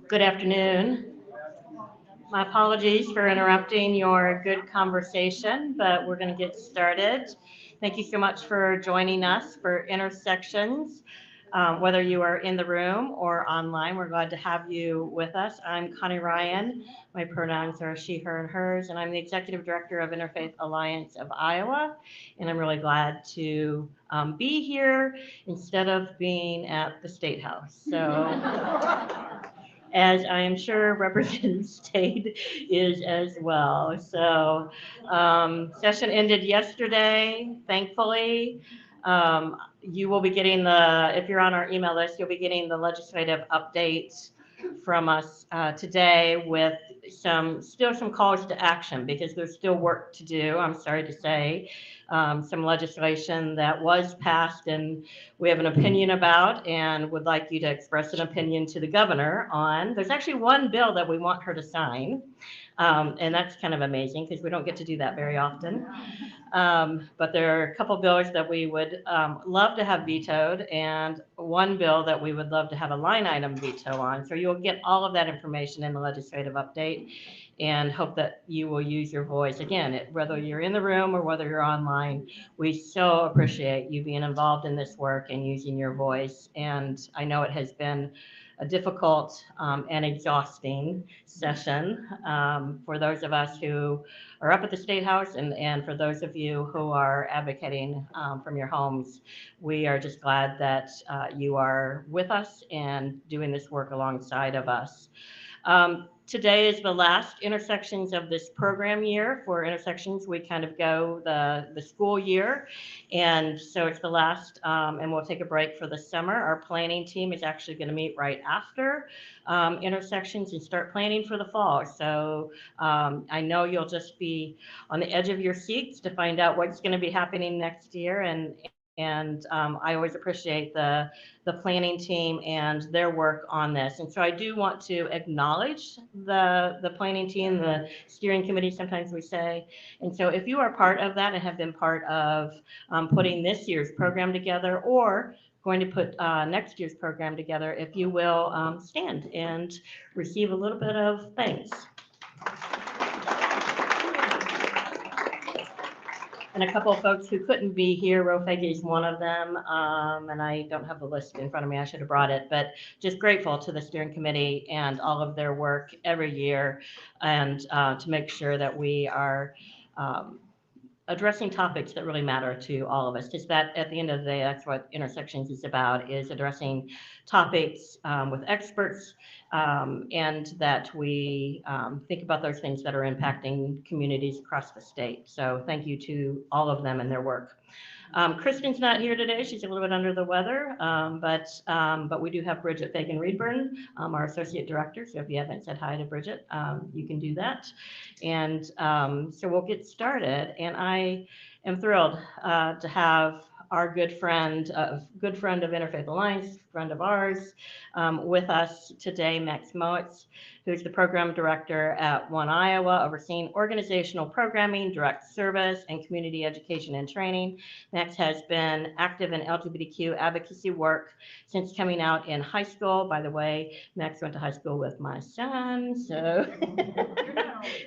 Good afternoon. My apologies for interrupting your good conversation, but we're going to get started. Thank you so much for joining us for Intersections. Whether you are in the room or online, we're glad to have you with us. I'm Connie Ryan. My pronouns are she, her, and hers, and I'm the Executive Director of Interfaith Alliance of Iowa. And I'm really glad to be here instead of being at the State House. As I am sure Representative State is as well. Session ended yesterday, thankfully. You will be getting if you're on our email list, you'll be getting the legislative updates from us today with still some calls to action because there's still work to do, I'm sorry to say. Some legislation that was passed and we have an opinion about and would like you to express an opinion to the governor on. There's actually one bill that we want her to sign, and that's kind of amazing because we don't get to do that very often. But there are a couple bills that we would love to have vetoed and one bill that we would love to have a line item veto on. So you'll get all of that information in the legislative update and hope that you will use your voice. Again, whether you're in the room or whether you're online, we so appreciate you being involved in this work and using your voice. And I know it has been a difficult and exhausting session for those of us who are up at the State House and for those of you who are advocating from your homes. We are just glad that you are with us and doing this work alongside of us. Today is the last Intersections of this program year. For Intersections, we kind of go the school year. And so it's the last, and we'll take a break for the summer. Our planning team is actually going to meet right after Intersections and start planning for the fall. So I know you'll just be on the edge of your seats to find out what's going to be happening next year. And I always appreciate the planning team and their work on this. And so I do want to acknowledge the planning team, the steering committee, sometimes we say. And so if you are part of that and have been part of putting this year's program together or going to put next year's program together, if you will stand and receive a little bit of thanks. And a couple of folks who couldn't be here, Rofegi is one of them, and I don't have the list in front of me, I should have brought it, but just grateful to the steering committee and all of their work every year and to make sure that we are addressing topics that really matter to all of us. Just that at the end of the day, that's what Intersections is about, is addressing topics with experts and that we think about those things that are impacting communities across the state. So thank you to all of them and their work. Kristen's not here today. She's a little bit under the weather, but we do have Bridget Fagan-Reedburn, our Associate Director. So if you haven't said hi to Bridget, you can do that. And so we'll get started. And I am thrilled to have our good friend of Interfaith Alliance, friend of ours, with us today, Max Mowitz, who's the program director at One Iowa, overseeing organizational programming, direct service, and community education and training. Max has been active in LGBTQ advocacy work since coming out in high school. By the way, Max went to high school with my son, so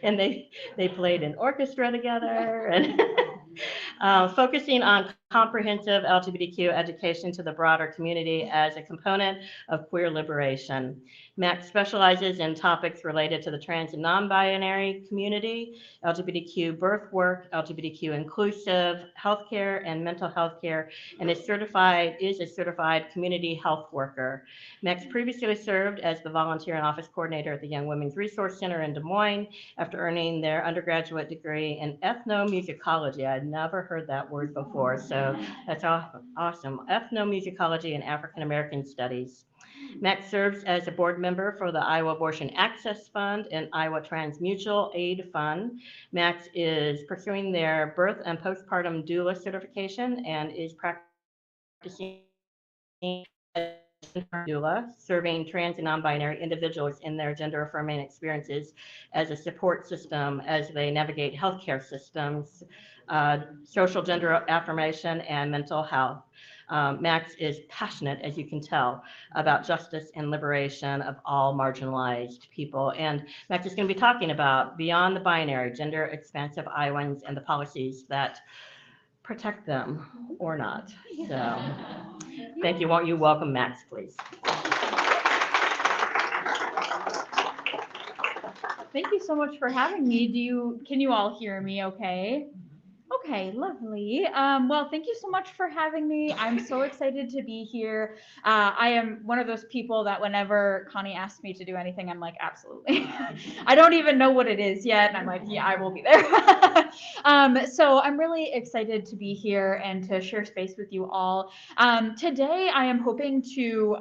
and they played in orchestra together and focusing on comprehensive LGBTQ education to the broader community as a component of queer liberation. Max specializes in topics related to the trans and non-binary community, LGBTQ birth work, LGBTQ inclusive healthcare and mental health care, and is a certified community health worker. Max previously served as the volunteer and office coordinator at the Young Women's Resource Center in Des Moines after earning their undergraduate degree in ethnomusicology. I'd never heard that word before, so that's awesome. Ethnomusicology and African American Studies. Max serves as a board member for the Iowa Abortion Access Fund and Iowa Trans Mutual Aid Fund. Max is pursuing their birth and postpartum doula certification and is practicing as a doula, serving trans and non-binary individuals in their gender-affirming experiences as a support system as they navigate healthcare systems, social gender affirmation, and mental health. Max is passionate, as you can tell, about justice and liberation of all marginalized people. And Max is going to be talking about beyond the binary, gender expansive Iowans and the policies that protect them or not. So thank you. Won't you welcome Max, please? Thank you so much for having me. Can you all hear me okay? Okay, lovely. Well, thank you so much for having me. I'm so excited to be here. I am one of those people that whenever Connie asks me to do anything, I'm like, absolutely. I don't even know what it is yet. And I'm like, yeah, I will be there. So I'm really excited to be here and to share space with you all. Today, I am hoping to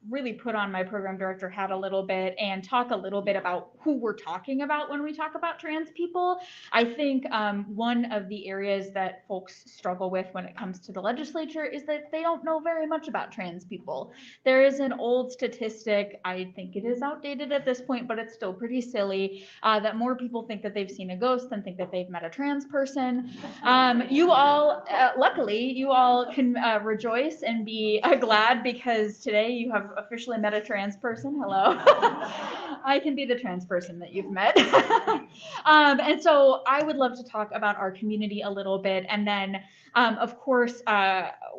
really put on my program director hat a little bit and talk a little bit about who we're talking about when we talk about trans people. I think one of the areas that folks struggle with when it comes to the legislature is that they don't know very much about trans people. There is an old statistic, I think it is outdated at this point, but it's still pretty silly, that more people think that they've seen a ghost than think that they've met a trans person. You all, luckily, you all can rejoice and be glad because today you have officially met a trans person. Hello. I can be the trans person that you've met. And so I would love to talk about our community a little bit. And then, of course,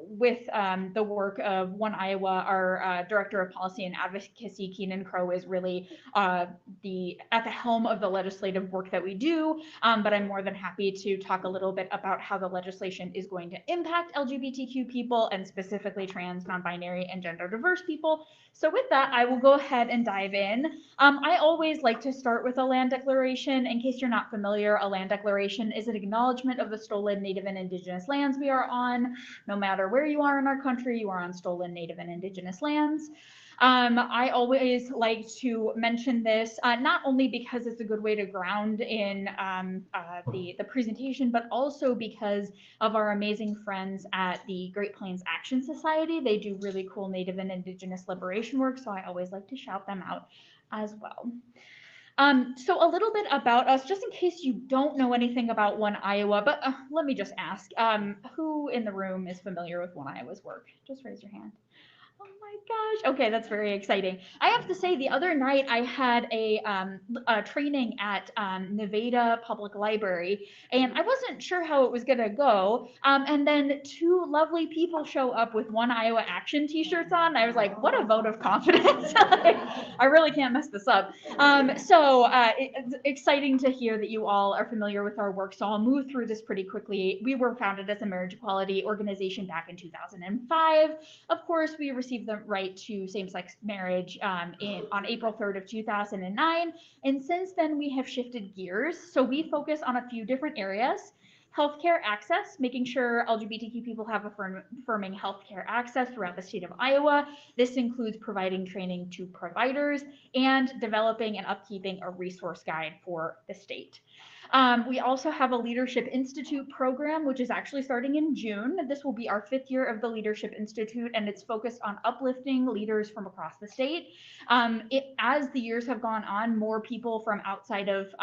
with the work of One Iowa, our Director of Policy and Advocacy, Keenan Crow, is really at the helm of the legislative work that we do. But I'm more than happy to talk a little bit about how the legislation is going to impact LGBTQ people and specifically trans, non-binary, and gender diverse people. So with that, I will go ahead and dive in. I always like to start with a land declaration. In case you're not familiar, a land declaration is an acknowledgement of the stolen Native and Indigenous lands we are on. No matter where you are in our country, you are on stolen Native and Indigenous lands. I always like to mention this, not only because it's a good way to ground in the presentation, but also because of our amazing friends at the Great Plains Action Society. They do really cool Native and Indigenous liberation work, so I always like to shout them out as well. So a little bit about us, just in case you don't know anything about One Iowa, but let me just ask, who in the room is familiar with One Iowa's work? Just raise your hand. Oh my gosh. Okay, that's very exciting. I have to say, the other night I had a training at Nevada Public Library, and I wasn't sure how it was going to go. And then two lovely people show up with One Iowa Action t-shirts on. I was like, what a vote of confidence. I really can't mess this up. So it's exciting to hear that you all are familiar with our work. So I'll move through this pretty quickly. We were founded as a marriage equality organization back in 2005. Of course, we received the right to same-sex marriage on April 3rd of 2009. And since then, we have shifted gears. So we focus on a few different areas. Healthcare access, making sure LGBTQ people have affirming healthcare access throughout the state of Iowa. This includes providing training to providers and developing and upkeeping a resource guide for the state. We also have a Leadership Institute program, which is actually starting in June. This will be our 5th year of the Leadership Institute, and it's focused on uplifting leaders from across the state. As the years have gone on, more people from outside of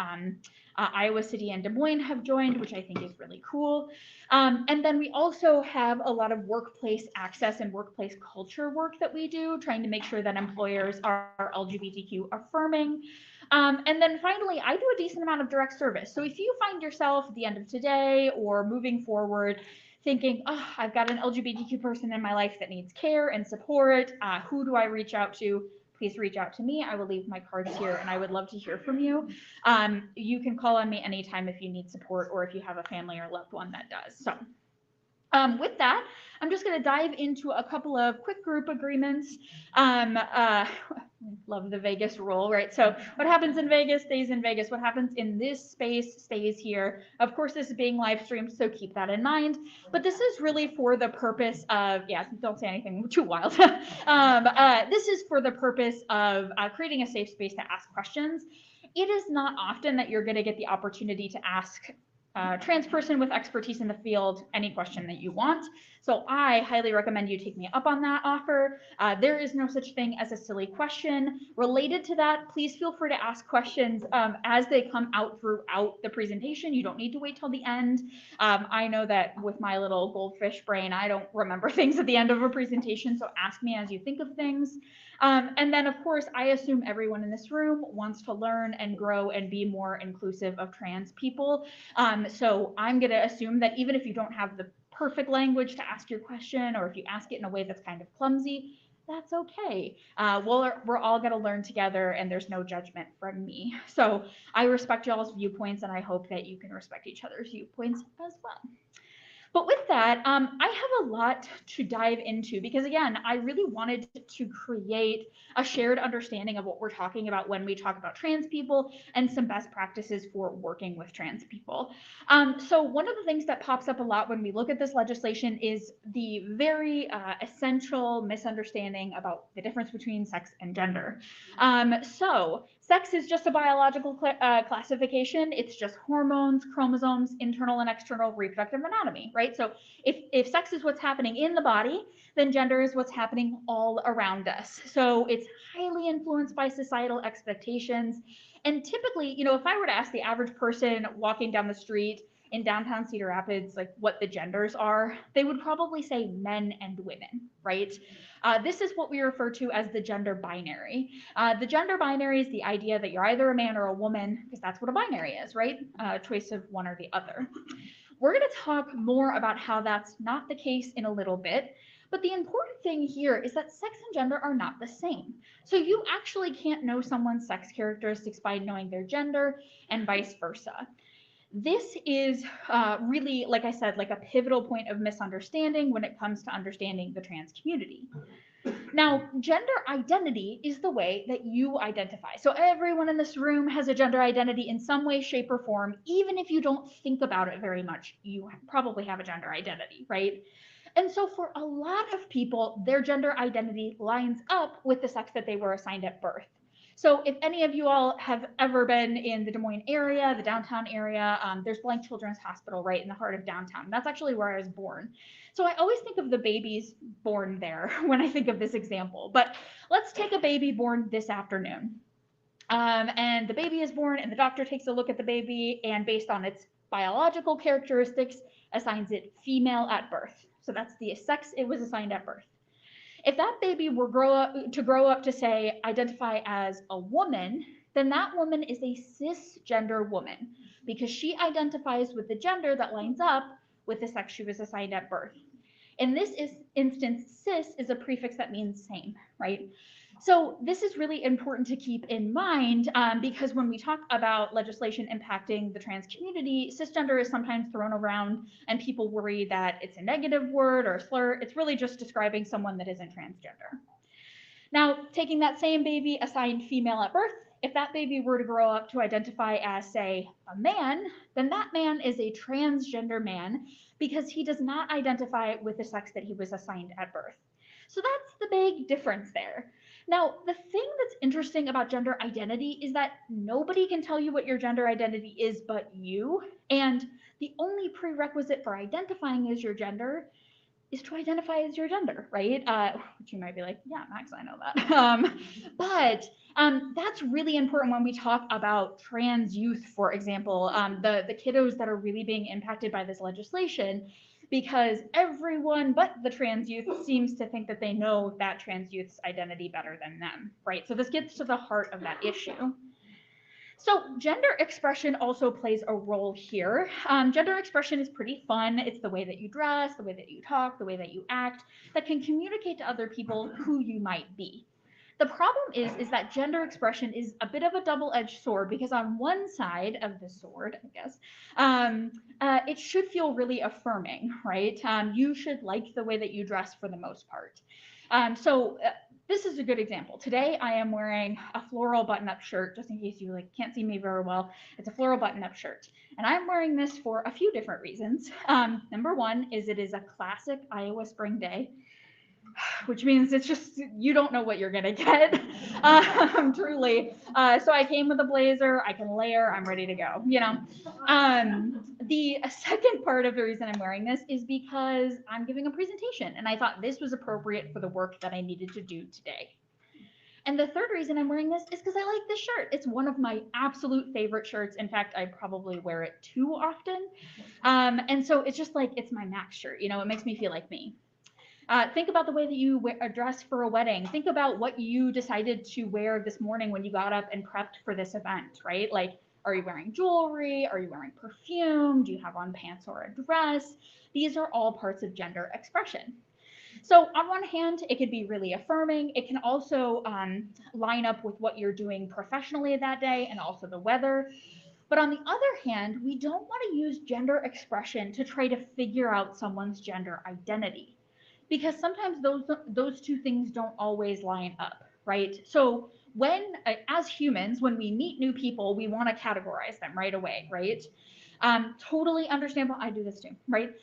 Iowa City and Des Moines have joined, which I think is really cool. And then we also have a lot of workplace access and workplace culture work that we do, trying to make sure that employers are LGBTQ affirming. And then finally, I do a decent amount of direct service. So if you find yourself at the end of today or moving forward thinking, oh, I've got an LGBTQ person in my life that needs care and support, who do I reach out to? Please reach out to me. I will leave my cards here and I would love to hear from you. You can call on me anytime if you need support or if you have a family or loved one that does. So with that, I'm just going to dive into a couple of quick group agreements. Love the Vegas rule, right? So what happens in Vegas stays in Vegas. What happens in this space stays here. Of course, this is being live streamed, so keep that in mind. But this is really for the purpose of, yeah, don't say anything too wild. This is for the purpose of creating a safe space to ask questions. It is not often that you're going to get the opportunity to ask trans person with expertise in the field any question that you want. So I highly recommend you take me up on that offer. There is no such thing as a silly question. Related to that, please feel free to ask questions as they come out throughout the presentation. You don't need to wait till the end. I know that with my little goldfish brain, I don't remember things at the end of a presentation, so ask me as you think of things. And then, of course, I assume everyone in this room wants to learn and grow and be more inclusive of trans people. So I'm going to assume that even if you don't have the perfect language to ask your question, or if you ask it in a way that's kind of clumsy, that's okay. We're all going to learn together, and there's no judgment from me. So I respect y'all's viewpoints, and I hope that you can respect each other's viewpoints as well. But with that, I have a lot to dive into because, again, I really wanted to create a shared understanding of what we're talking about when we talk about trans people and some best practices for working with trans people. So one of the things that pops up a lot when we look at this legislation is the very essential misunderstanding about the difference between sex and gender. So sex is just a biological classification. It's just hormones, chromosomes, internal and external reproductive anatomy, right? So if sex is what's happening in the body, then gender is what's happening all around us. So it's highly influenced by societal expectations. And typically, you know, if I were to ask the average person walking down the street in downtown Cedar Rapids, like what the genders are, they would probably say men and women, right? This is what we refer to as the gender binary. The gender binary is the idea that you're either a man or a woman, because that's what a binary is, right? Choice of one or the other. We're going to talk more about how that's not the case in a little bit. But the important thing here is that sex and gender are not the same. So you actually can't know someone's sex characteristics by knowing their gender and vice versa. This is really, like I said, like a pivotal point of misunderstanding when it comes to understanding the trans community. Now, gender identity is the way that you identify. So everyone in this room has a gender identity in some way, shape, or form. Even if you don't think about it very much, you probably have a gender identity, right? And so for a lot of people, their gender identity lines up with the sex that they were assigned at birth. So if any of you all have ever been in the Des Moines area, the downtown area, there's Blank Children's Hospital right in the heart of downtown. That's actually where I was born. So I always think of the babies born there when I think of this example. But let's take a baby born this afternoon. And the baby is born and the doctor takes a look at the baby and based on its biological characteristics, assigns it female at birth. So that's the sex it was assigned at birth. If that baby were grow up to say identify as a woman, then that woman is a cisgender woman because she identifies with the gender that lines up with the sex she was assigned at birth. In this instance, cis is a prefix that means same, right? So this is really important to keep in mind because when we talk about legislation impacting the trans community, cisgender is sometimes thrown around and people worry that it's a negative word or a slur. It's really just describing someone that isn't transgender. Now, taking that same baby assigned female at birth, if that baby were to grow up to identify as, say, a man, then that man is a transgender man because he does not identify with the sex that he was assigned at birth. So that's the big difference there. Now, the thing that's interesting about gender identity is that nobody can tell you what your gender identity is but you. And the only prerequisite for identifying as your gender is to identify as your gender, right? Which you might be like, yeah, Max, I know that. But that's really important when we talk about trans youth, for example, the kiddos that are really being impacted by this legislation, because everyone but the trans youth seems to think that they know that trans youth's identity better than them, right? So this gets to the heart of that issue. So gender expression also plays a role here. Gender expression is pretty fun. It's the way that you dress, the way that you talk, the way that you act that can communicate to other people who you might be. The problem is that gender expression is a bit of a double-edged sword because on one side of the sword, I guess, it should feel really affirming, right? You should like the way that you dress for the most part. This is a good example. Today I am wearing a floral button-up shirt, just in case you can't see me very well. It's a floral button-up shirt. And I'm wearing this for a few different reasons. Number one is it is a classic Iowa spring day. which means it's just, you don't know what you're gonna get, truly. So I came with a blazer, I can layer, I'm ready to go, you know. The second part of the reason I'm wearing this is because I'm giving a presentation, and I thought this was appropriate for the work that I needed to do today. And the third reason I'm wearing this is because I like this shirt. It's one of my absolute favorite shirts. In fact, I probably wear it too often. And so it's just like, it's my Max shirt, you know, it makes me feel like me. Think about the way that you dress for a wedding. Think about what you decided to wear this morning when you got up and prepped for this event, right? Like, are you wearing jewelry? Are you wearing perfume? Do you have on pants or a dress? These are all parts of gender expression. So on one hand, it could be really affirming. It can also line up with what you're doing professionally that day and also the weather. But on the other hand, we don't want to use gender expression to try to figure out someone's gender identity, because sometimes those two things don't always line up, right? So when, as humans, when we meet new people, we want to categorize them right away, right? Totally understandable. I do this too, right?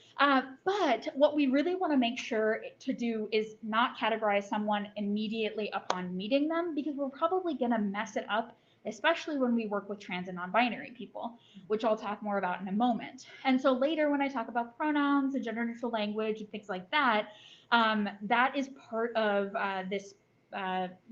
But what we really want to make sure to do is not categorize someone immediately upon meeting them, because we're probably going to mess it up, especially when we work with trans and non-binary people, which I'll talk more about in a moment. And so later, when I talk about pronouns and gender neutral language and things like that, that is part of this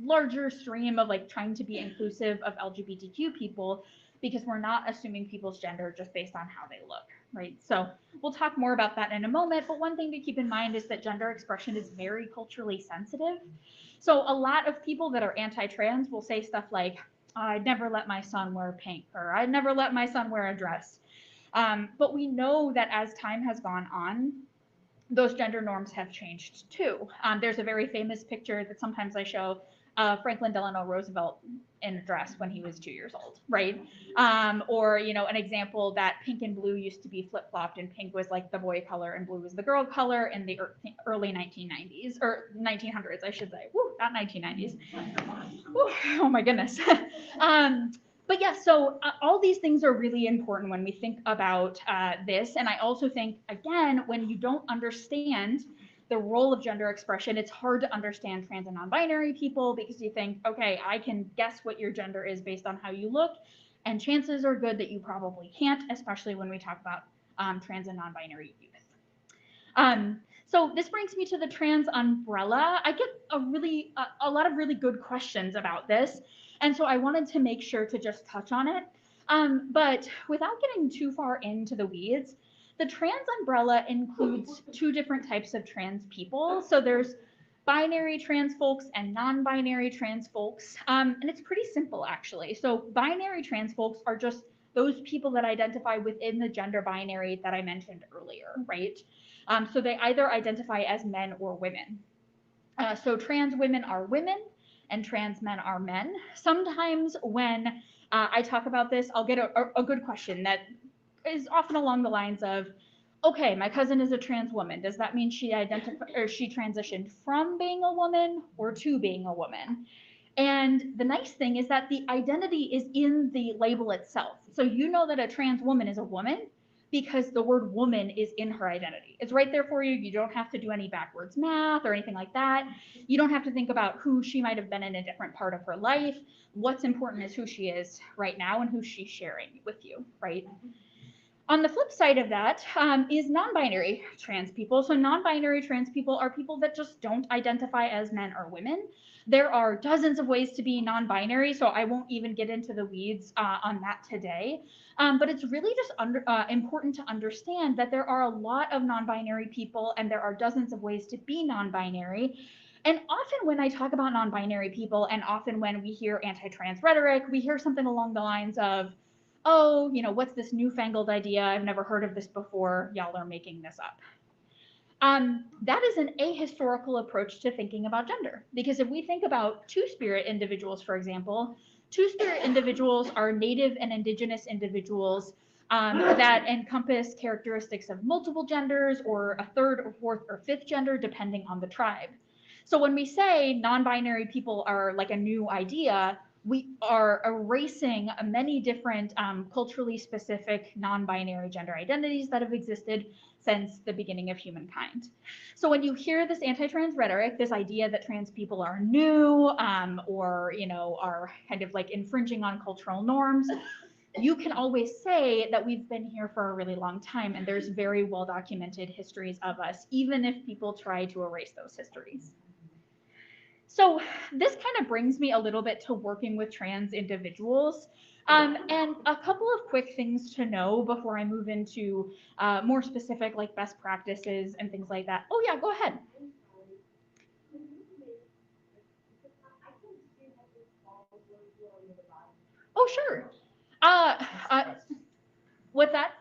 larger stream of like trying to be inclusive of LGBTQ people, because we're not assuming people's gender just based on how they look, right? So we'll talk more about that in a moment, but one thing to keep in mind is that gender expression is very culturally sensitive. So a lot of people that are anti-trans will say stuff like, I'd never let my son wear pink, or I'd never let my son wear a dress. But we know that as time has gone on, those gender norms have changed too. There's a very famous picture that sometimes I show Franklin Delano Roosevelt in a dress when he was 2 years old, right? Or, you know, an example that pink and blue used to be flip-flopped, and pink was like the boy color and blue was the girl color in the early 1990s, or 1900s, I should say. Woo, not 1990s. Woo, oh my goodness. But yeah, so all these things are really important when we think about this. And I also think, again, when you don't understand the role of gender expression, it's hard to understand trans and non-binary people, because you think, okay, I can guess what your gender is based on how you look. And chances are good that you probably can't, especially when we talk about trans and non-binary youth. So this brings me to the trans umbrella. I get a lot of really good questions about this. And so I wanted to make sure to just touch on it. But without getting too far into the weeds, the trans umbrella includes two different types of trans people. So there's binary trans folks and non-binary trans folks. And it's pretty simple, actually. So binary trans folks are just those people that identify within the gender binary that I mentioned earlier, right? So they either identify as men or women. So trans women are women and trans men are men. Sometimes when I talk about this, I'll get a good question that is often along the lines of, okay, my cousin is a trans woman. Does that mean she transitioned from being a woman or to being a woman? And the nice thing is that the identity is in the label itself. So you know that a trans woman is a woman because the word woman is in her identity. It's right there for you. You don't have to do any backwards math or anything like that. You don't have to think about who she might have been in a different part of her life. What's important is who she is right now and who she's sharing with you, right? On the flip side of that is non-binary trans people. So non-binary trans people are people that just don't identify as men or women. There are dozens of ways to be non-binary, so I won't even get into the weeds on that today. But it's really just important to understand that there are a lot of non-binary people, and there are dozens of ways to be non-binary. And often when I talk about non-binary people, and often when we hear anti-trans rhetoric, we hear something along the lines of, oh, you know, what's this newfangled idea? I've never heard of this before. Y'all are making this up. That is an ahistorical approach to thinking about gender, because if we think about two-spirit individuals, for example, two-spirit individuals are native and indigenous individuals that encompass characteristics of multiple genders, or a third or fourth or fifth gender, depending on the tribe. So when we say non-binary people are like a new idea, we are erasing many different culturally specific non-binary gender identities that have existed since the beginning of humankind. So when you hear this anti-trans rhetoric, this idea that trans people are new or are kind of like infringing on cultural norms, you can always say that we've been here for a really long time and there's very well documented histories of us, even if people try to erase those histories. So this kind of brings me a little bit to working with trans individuals. And a couple of quick things to know before I move into more specific like best practices and things like that. Oh yeah, go ahead. Oh, sure. What's that?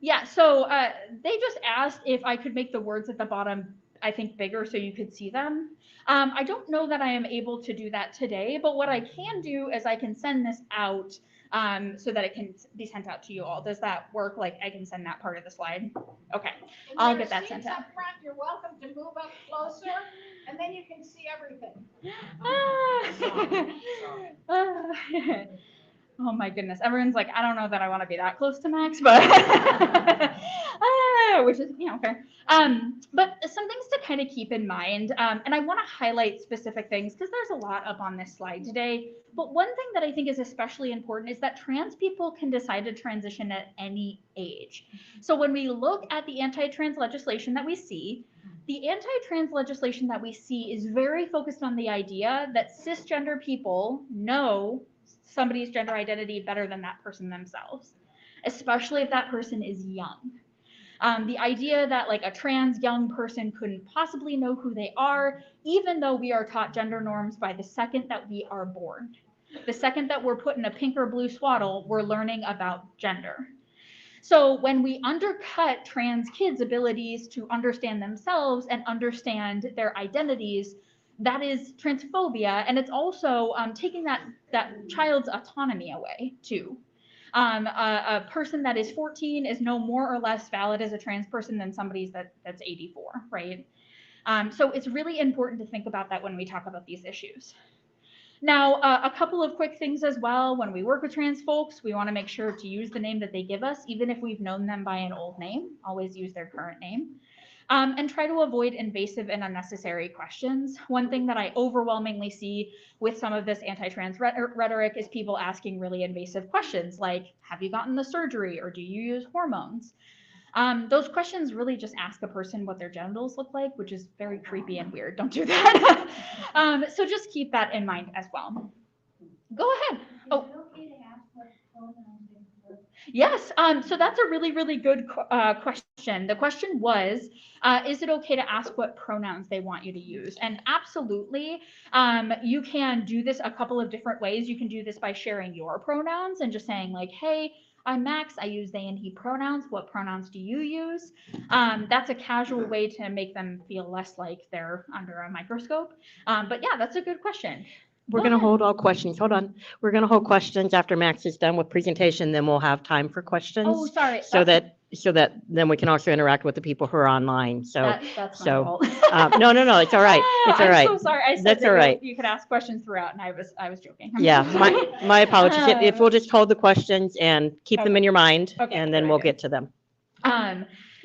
Yeah, so they just asked if I could make the words at the bottom, I think, bigger so you could see them. I don't know that I am able to do that today, but what I can do is I can send this out so that it can be sent out to you all. Does that work? Like I can send that part of the slide? Okay, I'll get that sent out. Up front, you're welcome to move up closer, and then you can see everything. Oh my goodness. Everyone's like, I don't know that I want to be that close to Max, but which is, fair. But some things to kind of keep in mind, and I want to highlight specific things because there's a lot up on this slide today. But one thing that I think is especially important is that trans people can decide to transition at any age. So when we look at the anti-trans legislation that we see, the anti-trans legislation that we see is very focused on the idea that cisgender people know somebody's gender identity better than that person themselves, especially if that person is young. The idea that like a trans young person couldn't possibly know who they are, even though we are taught gender norms by the second that we are born. The second that we're put in a pink or blue swaddle, we're learning about gender. So when we undercut trans kids' abilities to understand themselves and understand their identities, that is transphobia, and it's also taking that child's autonomy away too. A person that is 14 is no more or less valid as a trans person than somebody that's 84, right? So it's really important to think about that when we talk about these issues. Now, a couple of quick things as well. When we work with trans folks, we want to make sure to use the name that they give us, even if we've known them by an old name. Always use their current name. And try to avoid invasive and unnecessary questions. One thing that I overwhelmingly see with some of this anti-trans rhetoric is people asking really invasive questions like, have you gotten the surgery or do you use hormones? Those questions really just ask a person what their genitals look like, which is very creepy and weird. Don't do that. So just keep that in mind as well. Go ahead. Oh. Yes, so that's a really, really good question. The question was, is it okay to ask what pronouns they want you to use? And absolutely, you can do this a couple of different ways. You can do this by sharing your pronouns and just saying like, hey, I'm Max, I use they and he pronouns. What pronouns do you use? That's a casual way to make them feel less like they're under a microscope. But yeah, that's a good question. We're going to hold all questions. Hold on. We're going to hold questions after Max is done with presentation. Then we'll have time for questions. Oh, sorry. So that then we can also interact with the people who are online. So that's my fault. no, it's all right. It's all right. I'm so sorry. I said that's all right. You could ask questions throughout, and I was joking. Yeah, my apologies. If we'll just hold the questions and keep them in your mind, and then we'll get to them.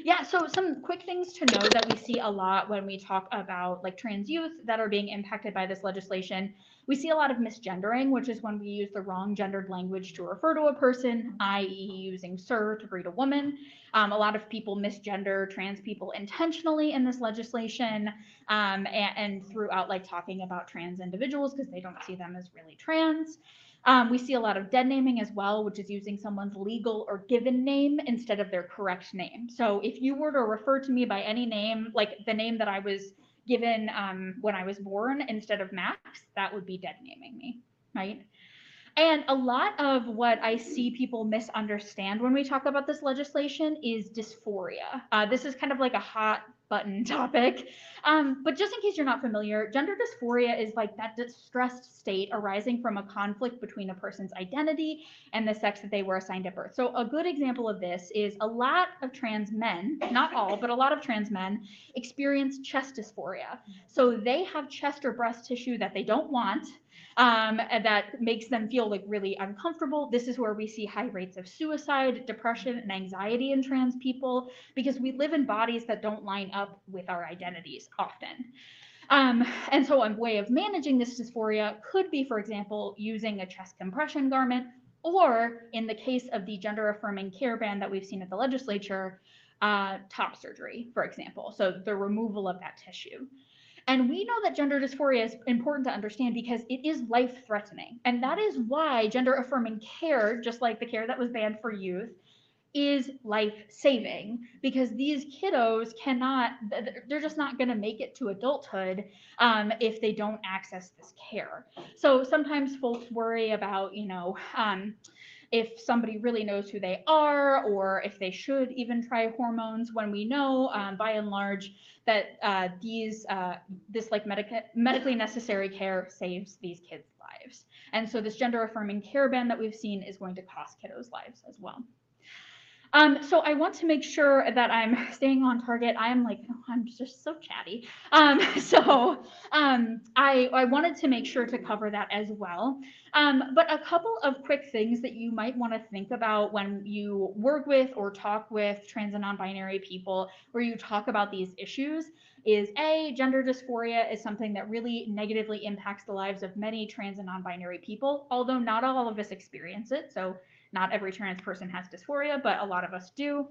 Yeah, so some quick things to know that we see a lot when we talk about like trans youth that are being impacted by this legislation. We see a lot of misgendering, which is when we use the wrong gendered language to refer to a person, i.e. using sir to greet a woman. A lot of people misgender trans people intentionally in this legislation and throughout like talking about trans individuals because they don't see them as really trans. We see a lot of dead naming as well, which is using someone's legal or given name instead of their correct name. So if you were to refer to me by any name, like the name that I was given when I was born instead of Max, that would be dead naming me, right? And a lot of what I see people misunderstand when we talk about this legislation is dysphoria. This is kind of like a hot button topic. But just in case you're not familiar, gender dysphoria is like that distressed state arising from a conflict between a person's identity and the sex that they were assigned at birth. So a good example of this is a lot of trans men, not all, but a lot of trans men experience chest dysphoria. So they have chest or breast tissue that they don't want. and that makes them feel like really uncomfortable. This is where we see high rates of suicide, depression, and anxiety in trans people, because we live in bodies that don't line up with our identities often. And so a way of managing this dysphoria could be, for example, using a chest compression garment, or in the case of the gender affirming care ban that we've seen at the legislature, top surgery, for example. So the removal of that tissue. And we know that gender dysphoria is important to understand because it is life-threatening. And that is why gender affirming care, just like the care that was banned for youth, is life-saving, because these kiddos they're just not going to make it to adulthood if they don't access this care. So sometimes folks worry about, if somebody really knows who they are, or if they should even try hormones, when we know by and large that this like medically necessary care saves these kids' lives. And so this gender affirming care ban that we've seen is going to cost kiddos' lives as well. So I want to make sure that I'm staying on target. I'm just so chatty. I wanted to make sure to cover that as well. But a couple of quick things that you might want to think about when you work with or talk with trans and non-binary people, where you talk about these issues, is gender dysphoria is something that really negatively impacts the lives of many trans and non-binary people, although not all of us experience it. So not every trans person has dysphoria, but a lot of us do.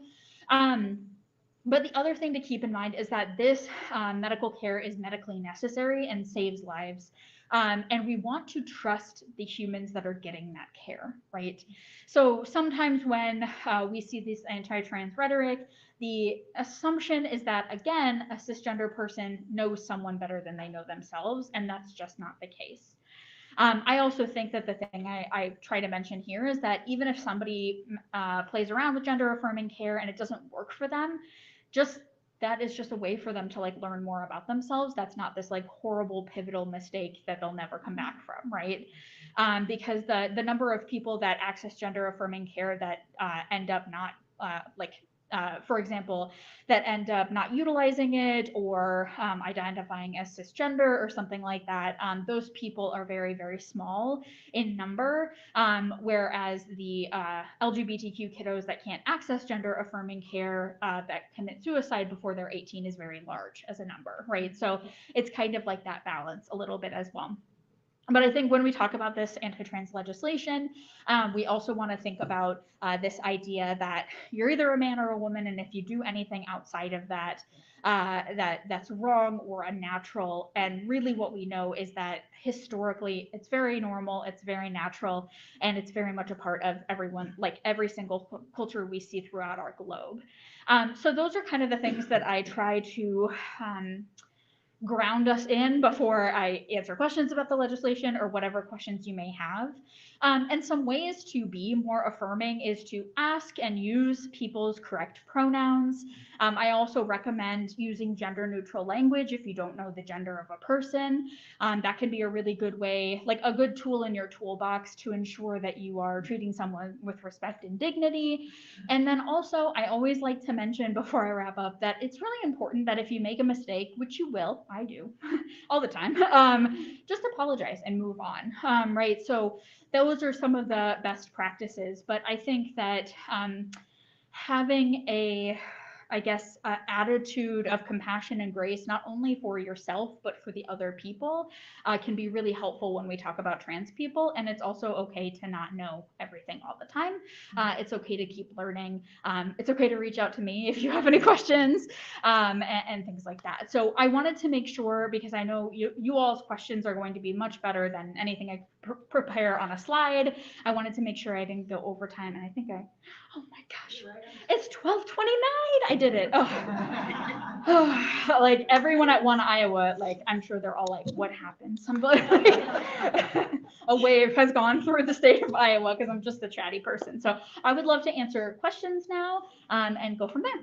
But the other thing to keep in mind is that this medical care is medically necessary and saves lives. And we want to trust the humans that are getting that care, right? So sometimes when we see this anti-trans rhetoric, the assumption is that, again, a cisgender person knows someone better than they know themselves, and that's just not the case. I also think that the thing I try to mention here is that even if somebody plays around with gender affirming care and it doesn't work for them, that is just a way for them to learn more about themselves. That's not this horrible pivotal mistake that they'll never come back from, right? Because the number of people that access gender affirming care that end up not for example, that end up not utilizing it or identifying as cisgender or something like that, those people are very, very small in number, whereas the LGBTQ kiddos that can't access gender affirming care that commit suicide before they're 18 is very large as a number, right? So it's kind of like that balance a little bit as well. But I think when we talk about this anti-trans legislation, we also want to think about this idea that you're either a man or a woman, and if you do anything outside of that, that's wrong or unnatural. And really what we know is that historically it's very normal, it's very natural, and it's very much a part of everyone, every single culture we see throughout our globe. So those are kind of the things that I try to ground us in before I answer questions about the legislation or whatever questions you may have. And some ways to be more affirming is to ask and use people's correct pronouns. I also recommend using gender neutral language if you don't know the gender of a person. That can be a really good way, a good tool in your toolbox to ensure that you are treating someone with respect and dignity. And then also, I always like to mention before I wrap up that it's really important that if you make a mistake, which you will, I do all the time, just apologize and move on, right? So those are some of the best practices, but I think that having attitude of compassion and grace, not only for yourself, but for the other people, can be really helpful when we talk about trans people. And it's also okay to not know everything all the time. It's okay to keep learning. It's okay to reach out to me if you have any questions and things like that. So I wanted to make sure, because I know you all's questions are going to be much better than anything I prepare on a slide. I wanted to make sure I didn't go over time, and I think oh my gosh, it's 12:29. I did it. Oh. Everyone at One Iowa, I'm sure they're all what happened? Somebody, a wave has gone through the state of Iowa because I'm just a chatty person. So I would love to answer questions now and go from there.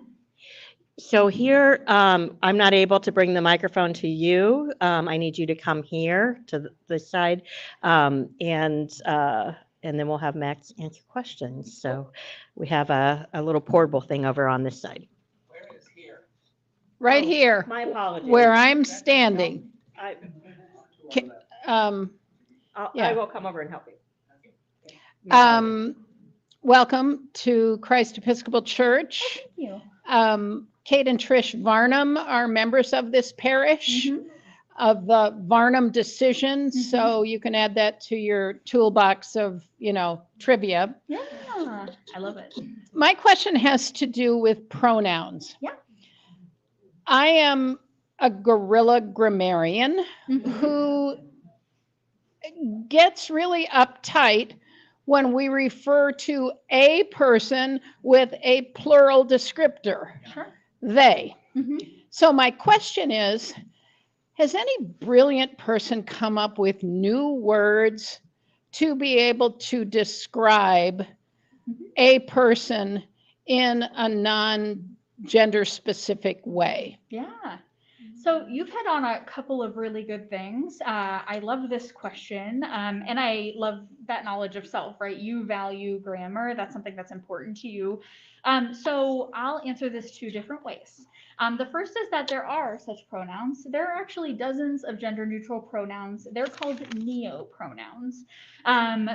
So here, I'm not able to bring the microphone to you. I need you to come here to this side, and then we'll have Max answer questions. So we have a little portable thing over on this side. Where is here? Right here, My apologies. where I'm standing. I Yeah. will come over and help you. Welcome to Christ Episcopal Church. Thank you. Kate and Trish Varnum are members of this parish, of the Varnum decision. So you can add that to your toolbox of, trivia. Yeah, I love it. My question has to do with pronouns. Yeah. I am a guerrilla grammarian who gets really uptight when we refer to a person with a plural descriptor, Sure. they. Mhm. So my question is, has any brilliant person come up with new words to be able to describe a person in a non-gender specific way? Yeah. So you've hit on a couple of really good things. I love this question, and I love that knowledge of self, right? You value grammar. That's something that's important to you. So I'll answer this two different ways. The first is that there are such pronouns. There are actually dozens of gender neutral pronouns. They're called neopronouns.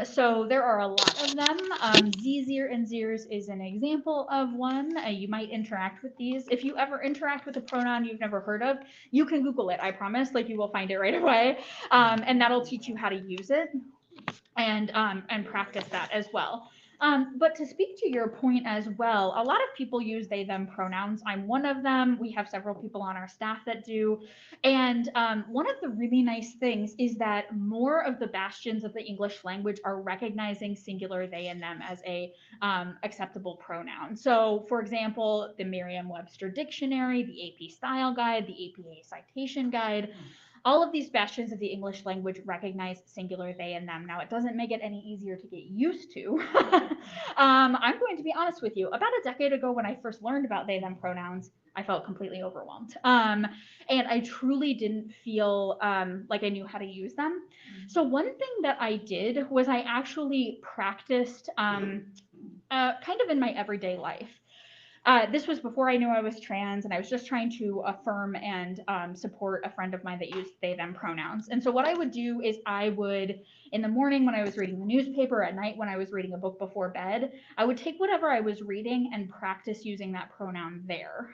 So there are a lot of them. Ze, zir, and zirs is an example of one. You might interact with these. If you ever interact with a pronoun you've never heard of, you can Google it, I promise. Like, you will find it right away. And that'll teach you how to use it and practice that as well. But to speak to your point as well, a lot of people use they, them pronouns. I'm one of them. We have several people on our staff that do. And one of the really nice things is that more of the bastions of the English language are recognizing singular they and them as a acceptable pronoun. So, for example, the Merriam-Webster Dictionary, the AP Style Guide, the APA Citation Guide, all of these bastions of the English language recognize singular they and them. Now, it doesn't make it any easier to get used to. I'm going to be honest with you. About a decade ago, when I first learned about they, them pronouns, I felt completely overwhelmed. And I truly didn't feel like I knew how to use them. So one thing that I did was I actually practiced kind of in my everyday life. This was before I knew I was trans, and I was just trying to affirm and support a friend of mine that used they, them pronouns. And so what I would do is I would, in the morning when I was reading the newspaper, at night when I was reading a book before bed, I would take whatever I was reading and practice using that pronoun there.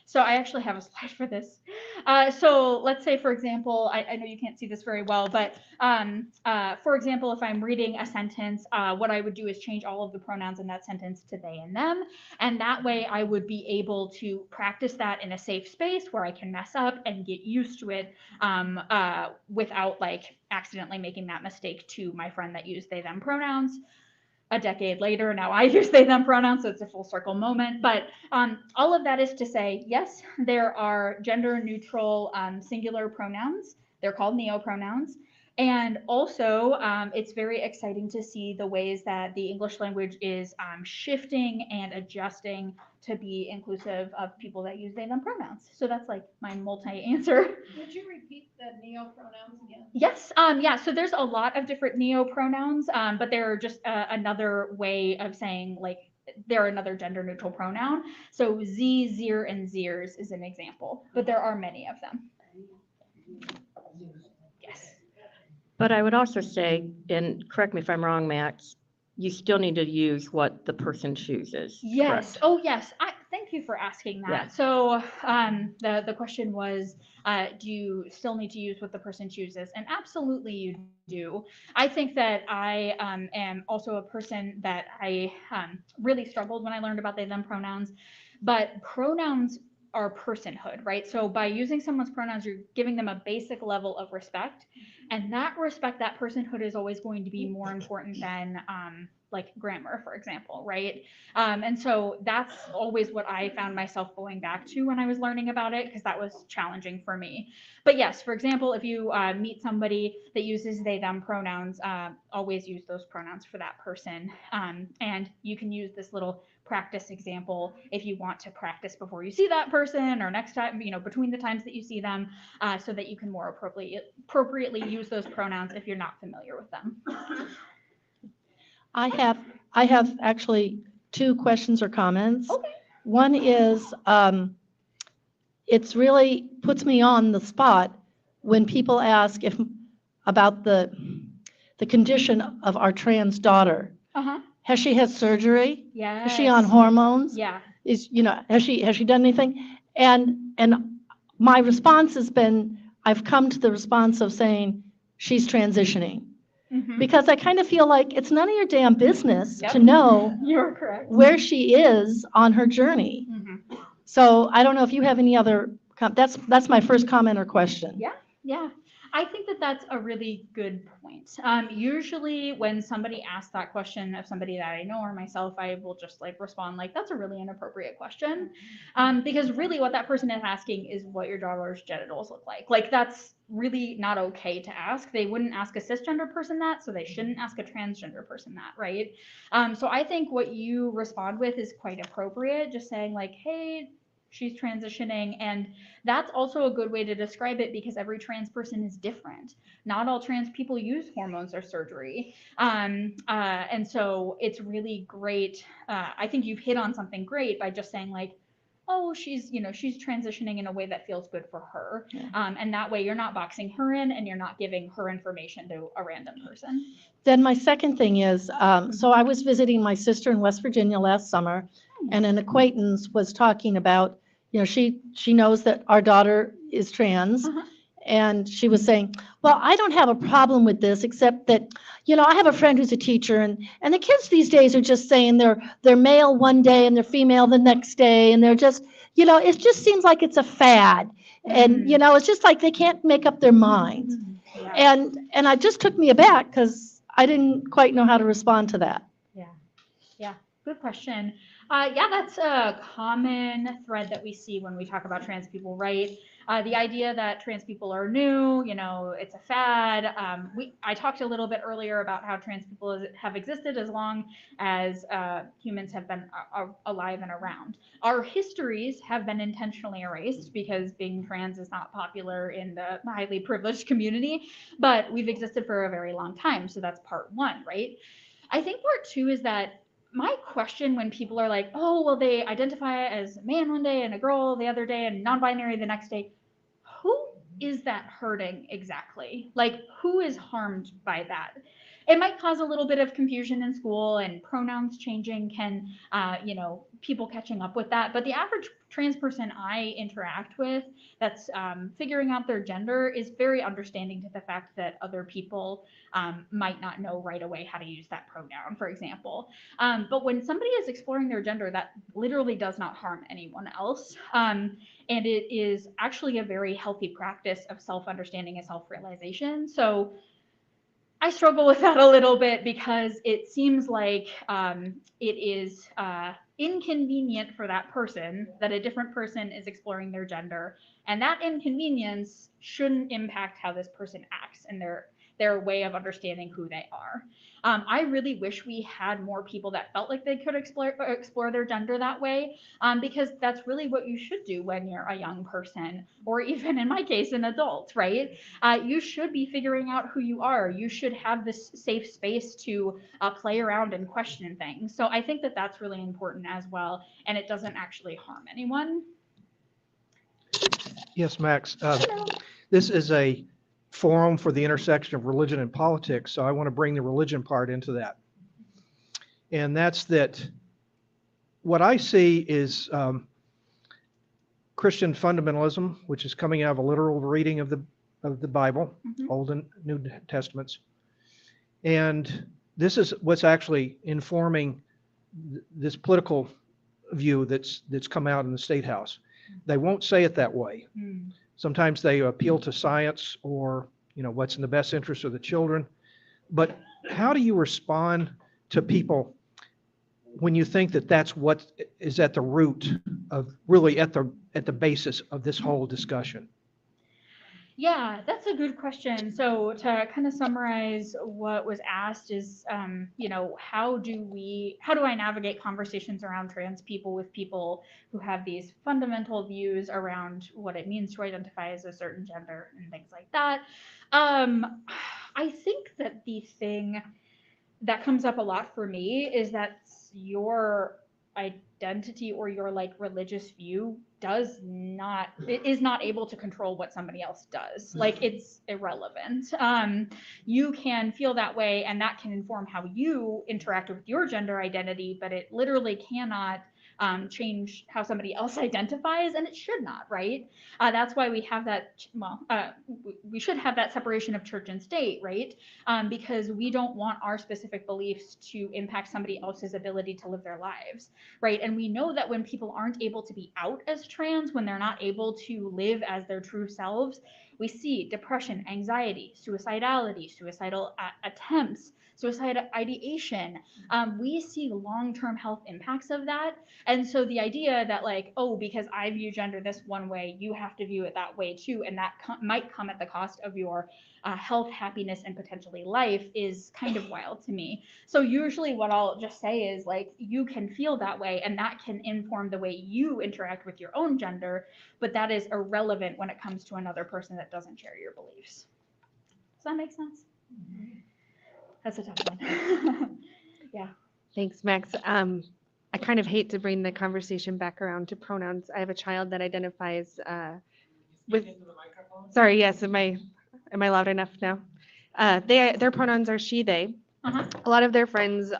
So I actually have a slide for this. So let's say, for example, I know you can't see this very well, but for example, if I'm reading a sentence, what I would do is change all of the pronouns in that sentence to they and them. And that way I would be able to practice that in a safe space where I can mess up and get used to it without like accidentally making that mistake to my friend that used they, them pronouns. A decade later, now I use they, them pronouns, so it's a full circle moment. But all of that is to say, yes, there are gender neutral singular pronouns. They're called neopronouns. And also, it's very exciting to see the ways that the English language is shifting and adjusting to be inclusive of people that use they, them pronouns. So that's like my multi-answer. Would you repeat the neopronouns again? Yes, yeah, so there's a lot of different neopronouns, but they're just another way of saying, like, they're another gender neutral pronoun. So ze, zir, and zirs is an example, but there are many of them. Yes. But I would also say, and correct me if I'm wrong, Max, you still need to use what the person chooses. Yes. Correct? Oh, yes. Thank you for asking that. Yeah. So the question was, do you still need to use what the person chooses? And absolutely you do. I think that I am also a person that I really struggled when I learned about they, them pronouns. But pronouns are personhood, right? So by using someone's pronouns, you're giving them a basic level of respect. And that respect, that personhood is always going to be more important than like grammar, for example, right? And so that's always what I found myself going back to when I was learning about it, because that was challenging for me. But yes, for example, if you meet somebody that uses they, them pronouns, always use those pronouns for that person. And you can use this little practice example if you want to practice before you see that person or next time, between the times that you see them, so that you can more appropriately use those pronouns if you're not familiar with them. I have actually two questions or comments. Okay. One is, it's really puts me on the spot when people ask about the the condition of our trans daughter. Uh-huh. Has she had surgery? Yes. Is she on hormones? Yeah. Has she done anything? And my response has been, I've come to the response of saying she's transitioning. Mhm. Because I kind of feel like it's none of your damn business Yep. to know You're correct. where she is on her journey. Mhm. So I don't know if you have any other, that's my first comment or question. Yeah, I think that that's a really good point. Usually when somebody asks that question of somebody that I know or myself, I will just like respond like, that's a really inappropriate question. Because really what that person is asking is what your daughter's genitals look like. Like that's really not okay to ask. They wouldn't ask a cisgender person that, so they shouldn't ask a transgender person that, right? So I think what you respond with is quite appropriate, just saying like, hey, she's transitioning. And that's also a good way to describe it because every trans person is different. Not all trans people use hormones or surgery. And so it's really great. I think you've hit on something great by just saying like, oh, she's transitioning in a way that feels good for her. Yeah. And that way you're not boxing her in and you're not giving her information to a random person. Then my second thing is, so I was visiting my sister in West Virginia last summer, and an acquaintance was talking about, she knows that our daughter is trans, Uh-huh. and she was saying, well, I don't have a problem with this, except that, I have a friend who's a teacher, and the kids these days are just saying they're male one day and they're female the next day, and they're just, it just seems like it's a fad. And, it's just like they can't make up their minds. Yeah. And it just took me aback because I didn't quite know how to respond to that. Yeah, good question. Yeah, that's a common thread that we see when we talk about trans people, right? The idea that trans people are new, it's a fad. I talked a little bit earlier about how trans people have existed as long as humans have been alive and around. Our histories have been intentionally erased because being trans is not popular in the highly privileged community, but we've existed for a very long time. So that's part one, right? I think part two is that my question when people are like, oh, well, they identify as a man one day and a girl the other day and non-binary the next day, who is that hurting exactly? Like, who is harmed by that? It might cause a little bit of confusion in school, and pronouns changing can, people catching up with that. But the average trans person I interact with that's figuring out their gender is very understanding to the fact that other people might not know right away how to use that pronoun, for example. But when somebody is exploring their gender, that literally does not harm anyone else. And it is actually a very healthy practice of self-understanding and self-realization. So I struggle with that a little bit because it seems like it is inconvenient for that person that a different person is exploring their gender. And that inconvenience shouldn't impact how this person acts and their way of understanding who they are. I really wish we had more people that felt like they could explore their gender that way, because that's really what you should do when you're a young person, or even in my case, an adult, right? You should be figuring out who you are. You should have this safe space to play around and question things. So I think that that's really important as well, and it doesn't actually harm anyone. Yes, Max. This is a forum for the intersection of religion and politics, so I want to bring the religion part into that. And that's that what I see is Christian fundamentalism, which is coming out of a literal reading of the Bible, Old and New Testaments. And this is what's actually informing this political view that's come out in the State House. They won't say it that way. Sometimes they appeal to science or, what's in the best interest of the children. But how do you respond to people when you think that that's what is at the root of really at the basis of this whole discussion? Yeah, that's a good question. So to kind of summarize what was asked is, how do I navigate conversations around trans people with people who have these fundamental views around what it means to identify as a certain gender and things like that? I think that the thing that comes up a lot for me is that your identity or your like religious view is not able to control what somebody else does. Like it's irrelevant. You can feel that way and that can inform how you interact with your gender identity, but it literally cannot change how somebody else identifies, and it should not, right? That's why we have that, we should have that separation of church and state, right? Because we don't want our specific beliefs to impact somebody else's ability to live their lives, right? And we know that when people aren't able to be out as trans, when they're not able to live as their true selves, we see depression, anxiety, suicidality, suicidal attempts, suicide ideation. We see long-term health impacts of that. And so the idea that like, oh, because I view gender this one way, you have to view it that way too, and that might come at the cost of your health, happiness, and potentially life is kind of wild to me. So usually what I'll just say is like, you can feel that way and that can inform the way you interact with your own gender, but that is irrelevant when it comes to another person that doesn't share your beliefs. Does that make sense? That's a tough one. Yeah. Thanks, Max. I kind of hate to bring the conversation back around to pronouns. I have a child that identifies with. Sorry, yes. Am I loud enough now? Their pronouns are she, they. Uh-huh. A lot of their friends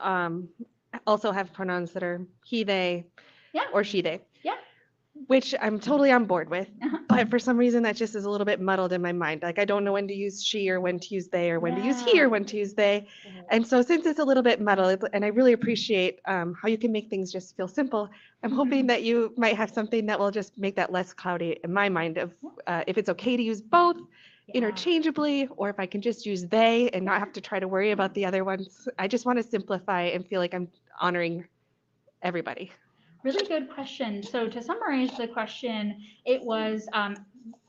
also have pronouns that are he, they, Yeah. or she, they. Yeah. Which I'm totally on board with. Uh-huh. But for some reason, that just is a little bit muddled in my mind. Like I don't know when to use she or when to use they or when to use he or when to use they. And so since it's a little bit muddled, and I really appreciate how you can make things just feel simple, I'm hoping that you might have something that will just make that less cloudy in my mind of if it's okay to use both interchangeably, or if I can just use they and not have to try to worry about the other ones. I just want to simplify and feel like I'm honoring everybody. Really good question. So to summarize the question, it was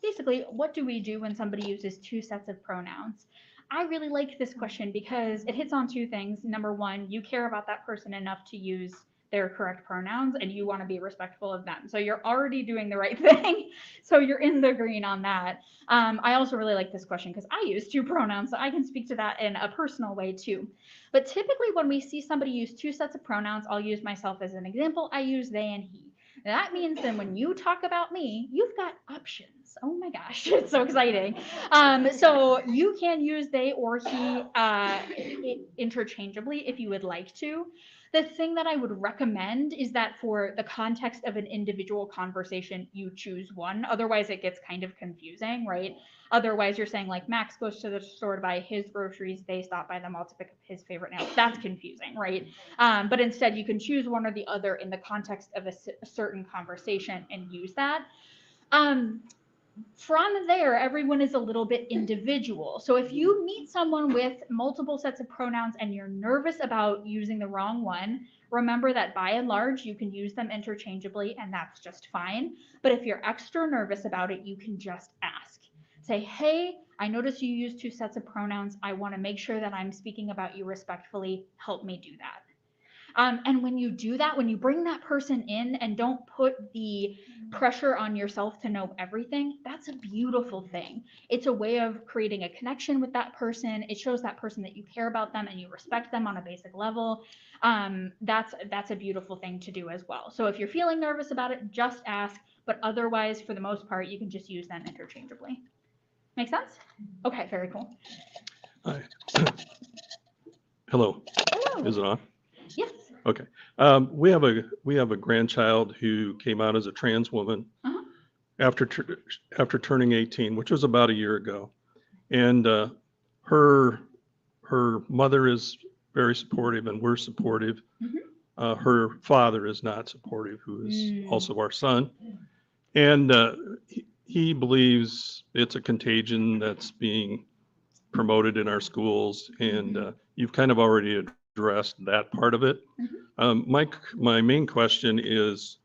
basically, what do we do when somebody uses two sets of pronouns? I really like this question because it hits on two things. Number one, you care about that person enough to use their correct pronouns and you want to be respectful of them. So you're already doing the right thing. So you're in the green on that. I also really like this question because I use two pronouns, so I can speak to that in a personal way too. But typically when we see somebody use two sets of pronouns, I'll use myself as an example. I use they and he. That means then when you talk about me, you've got options. Oh my gosh, it's so exciting. So you can use they or he interchangeably if you would like to. The thing that I would recommend is that for the context of an individual conversation, you choose one. Otherwise, it gets kind of confusing, right? Otherwise, you're saying like Max goes to the store to buy his groceries. They stop by the mall to pick up his favorite nails. That's confusing, right? But instead, you can choose one or the other in the context of a certain conversation and use that. From there, everyone is a little bit individual. So if you meet someone with multiple sets of pronouns and you're nervous about using the wrong one, remember that by and large, you can use them interchangeably and that's just fine. But if you're extra nervous about it, you can just ask. Say, hey, I notice you use two sets of pronouns. I want to make sure that I'm speaking about you respectfully. Help me do that. And when you do that, when you bring that person in and don't put the pressure on yourself to know everything, that's a beautiful thing. It's a way of creating a connection with that person. It shows that person that you care about them and you respect them on a basic level. That's a beautiful thing to do as well. So if you're feeling nervous about it, just ask. But otherwise, for the most part, you can just use them interchangeably. Make sense? Okay, very cool. Hi. Hello. Hello. Is it on? Yes. Okay. We have a grandchild who came out as a trans woman after turning 18, which was about a year ago, and her mother is very supportive, and we're supportive. Her father is not supportive, who is also our son, and he believes it's a contagion that's being promoted in our schools, and you've kind of already addressed that part of it. My main question is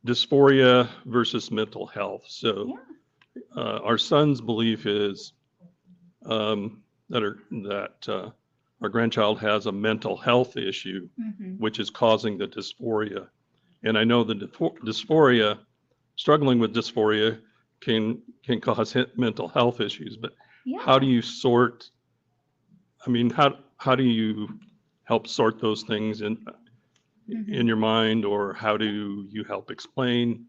dysphoria versus mental health. So our son's belief is that our grandchild has a mental health issue, which is causing the dysphoria. And I know the dysphoria, struggling with dysphoria can cause mental health issues, but how do you sort, I mean, how do you help sort those things? And in your mind, or how do you help explain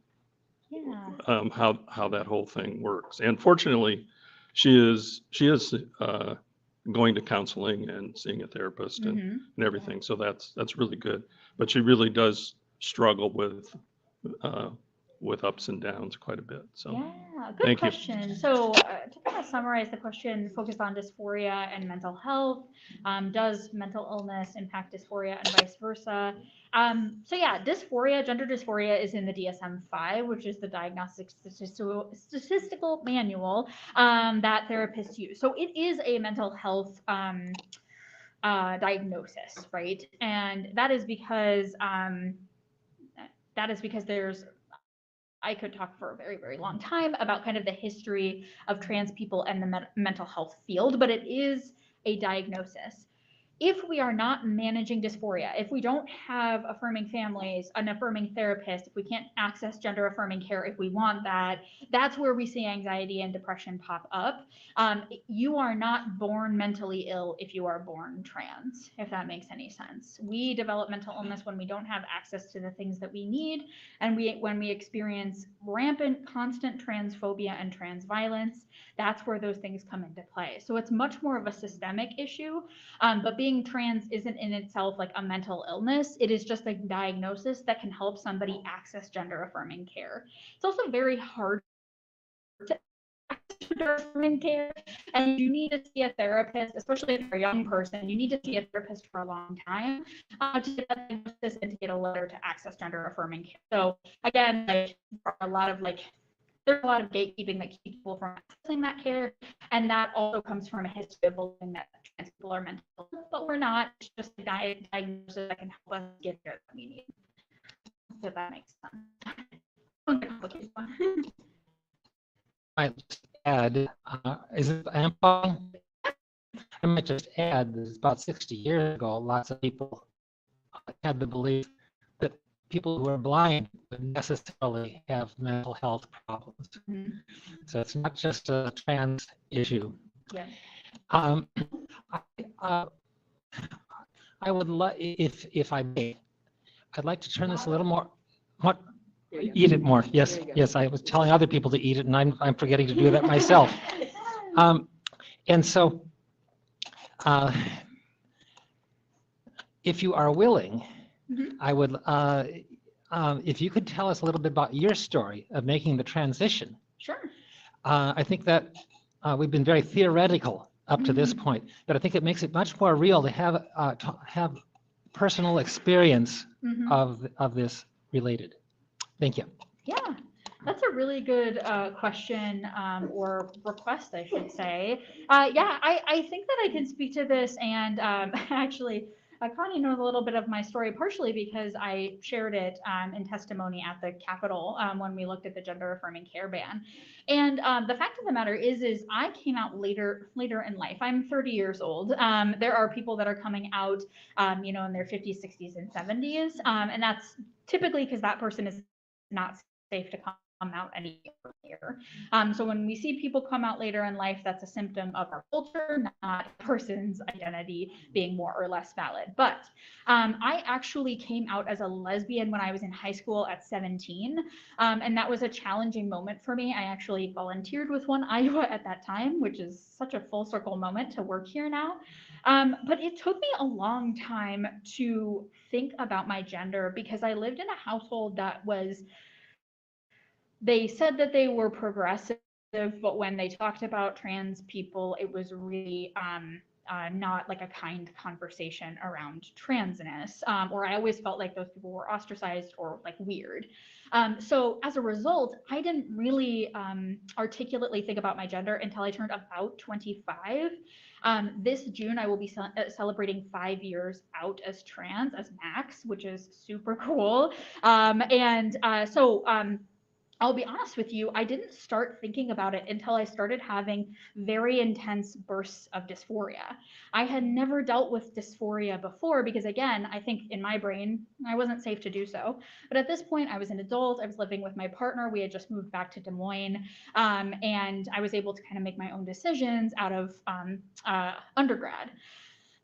Yeah. how that whole thing works? And fortunately, she is going to counseling and seeing a therapist and everything. So that's really good. But she really does struggle with ups and downs quite a bit. So Yeah, good thank you. question. So to kind of summarize the question, focus on dysphoria and mental health. Does mental illness impact dysphoria and vice versa? So yeah, dysphoria, gender dysphoria is in the DSM-5, which is the Diagnostic Statistical Manual that therapists use. So it is a mental health diagnosis, right? And that is because there's I could talk for a very, very long time about kind of the history of trans people and the mental health field, but it is a diagnosis. If we are not managing dysphoria, if we don't have affirming families, an affirming therapist, if we can't access gender affirming care, if we want that, that's where we see anxiety and depression pop up. You are not born mentally ill if you are born trans, if that makes any sense. We develop mental illness when we don't have access to the things that we need, and when we experience rampant, constant transphobia and trans violence. That's where those things come into play. So it's much more of a systemic issue, but being trans isn't in itself like a mental illness. It is just a diagnosis that can help somebody access gender affirming care. It's also very hard to access gender affirming care, and you need to see a therapist, especially if you're a young person. You need to see a therapist for a long time to get that diagnosis and to get a letter to access gender affirming care. So again, there's a lot of gatekeeping that keeps people from accessing that care, and that also comes from a history of believing that trans people are mental ill, but we're not. It's just a diagnosis that can help us get there that we need. So that makes sense. I might just add, is it amplifying? I might just add that about 60 years ago, lots of people had the belief that people who are blind would necessarily have mental health problems. So it's not just a trans issue. Yeah. I would like, if I may, I'd like to turn this a little more. What? Eat it more. Yes, yes. I was telling other people to eat it, and I'm forgetting to do that myself. And so, if you are willing, I would, if you could tell us a little bit about your story of making the transition. Sure. I think that we've been very theoretical up to this point, but I think it makes it much more real to have personal experience of this related. Thank you. Yeah, that's a really good question or request, I should say. Yeah, I think that I can speak to this, and actually, Connie knows a little bit of my story, partially because I shared it in testimony at the Capitol when we looked at the gender affirming care ban. And the fact of the matter is I came out later in life. I'm 30 years old. There are people that are coming out, in their 50s, 60s, and 70s, and that's typically because that person is not safe to come out any earlier. So when we see people come out later in life, that's a symptom of our culture, not a person's identity being more or less valid. But I actually came out as a lesbian when I was in high school at 17. And that was a challenging moment for me. I actually volunteered with One Iowa at that time, which is such a full circle moment to work here now. But it took me a long time to think about my gender because I lived in a household that was, they said that they were progressive, but when they talked about trans people, it was really not like a kind conversation around transness, or I always felt like those people were ostracized or like weird. So as a result, I didn't really articulately think about my gender until I turned about 25. This June, I will be celebrating 5 years out as trans, as Max, which is super cool. I'll be honest with you, I didn't start thinking about it until I started having very intense bursts of dysphoria. I had never dealt with dysphoria before because, again, I think in my brain, I wasn't safe to do so. But at this point, I was an adult. I was living with my partner. We had just moved back to Des Moines. And I was able to kind of make my own decisions out of undergrad.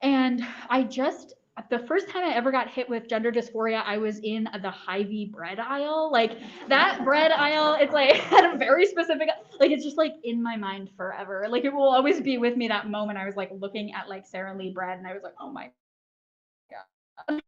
And I just the first time I ever got hit with gender dysphoria, I was in the Hy-Vee bread aisle. Like that bread aisle, it's like had a very specific, like it's just like in my mind forever. Like it will always be with me, that moment I was like looking at like Sara Lee bread and I was like, oh my God.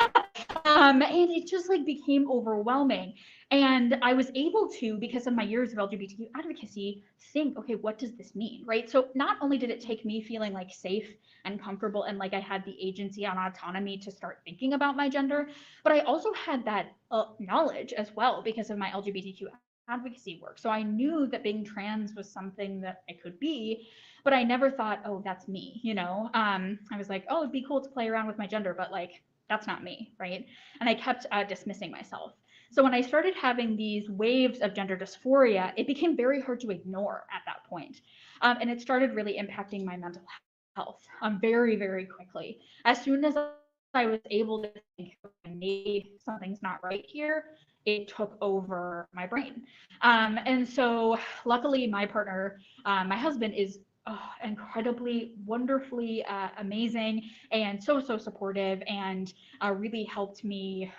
And it just like became overwhelming. And I was able to, because of my years of LGBTQ advocacy, think, okay, what does this mean, right? So not only did it take me feeling like safe and comfortable and like I had the agency and autonomy to start thinking about my gender, but I also had that knowledge as well because of my LGBTQ advocacy work. So I knew that being trans was something that I could be, but I never thought, oh, that's me, you know? I was like, oh, it'd be cool to play around with my gender, but like, that's not me, right? And I kept dismissing myself. So when I started having these waves of gender dysphoria, it became very hard to ignore at that point. And it started really impacting my mental health very, very quickly. As soon as I was able to think, maybe something's not right here, it took over my brain. And so luckily my partner, my husband, is incredibly, wonderfully amazing and so supportive, and really helped me